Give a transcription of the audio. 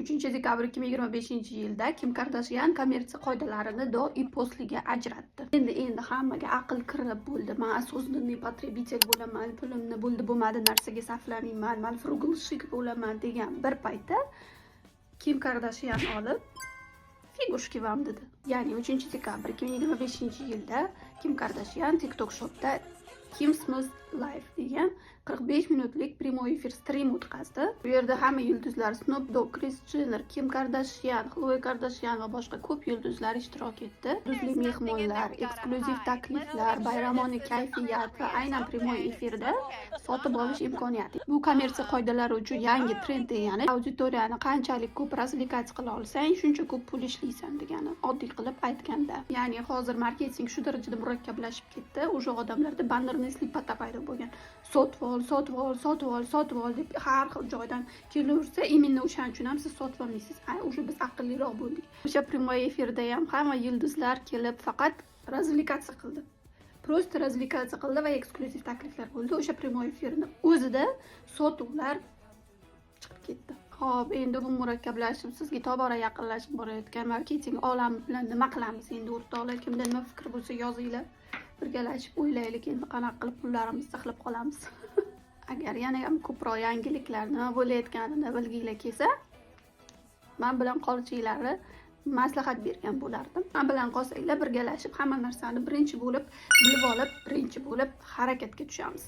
3-dekabr 2025-yilda Kim Kardashyan kommersiya qoidalarini doimiy postliga ajratdi. Endi hammaga aql kirib bo'ldi. Men осознанный потребитель bo'laman, pulimni bo'ldi-bo'lmadi narsaga sarflamayman, men frugal chic bo'laman degan bir paytda Kim Kardashyan olib figushki vam dedi. Ya'ni 3-dekabr 2025-yilda Kim Kardashyan TikTok Shop'da Kim's Most Life degan 45 minutlik prямой efir stream o'tkazdi. Bu yerda hamma yulduzlar Snoop Dogg, Kris Jenner, Kim Kardashyan, Khloe Kardashyan va boshqa ko'p yulduzlar ishtirok etdi. Yulduzli mehmonlar, eksklyuziv takliflar, bayramona kayfiyat va aynan prямой efirda sotib olish imkoniyati. Bu kommersiya qoidalari uchun yangi trend degani auditoriyani qanchalik ko'p razlikatsiya qila olsang, shuncha ko'p pul ishlaysan degani. Oddiy qilib aytganda, ya'ni hozir marketing shu darajada murakkablashib ketdi. O'sha odamlarda bannernesli pata paydo bo'lgan. Sotib ol deb har xil joydan kelaversa, именно o'shaning uchun ham siz sotib olmaysiz. O'sha biz aqlliroq bo'ldik. O'sha prямой efirda ham hamma yulduzlar kelib faqat razlikatsiya qildi. Просто razlikatsiya qildi va eksklyuziv takliflar bo'ldi. O'sha prямой efirni o'zida sotuvlar chiqib ketdi. Xo'p, endi bu murakkablashib, sizga tobora yaqinlashib borayotgan marketing olami bilan nima qilamiz? Endi o'rtoqlar, kimda nima fikr bo'lsa yozinglar. Birgalashib o'ylaylik, endi qanaqa qilib pullarimizni saqlab qolamiz. Agar yana ham ko'proq yangiliklar nima bo'layotganini bilginglar kelsa, men bilan qolishinglarni maslahat bergan bo'lardim. Men bilan qolsanglar birgalashib hamma narsani birinchi bo'lib bilib olib, birinchi bo'lib harakatga tushamiz.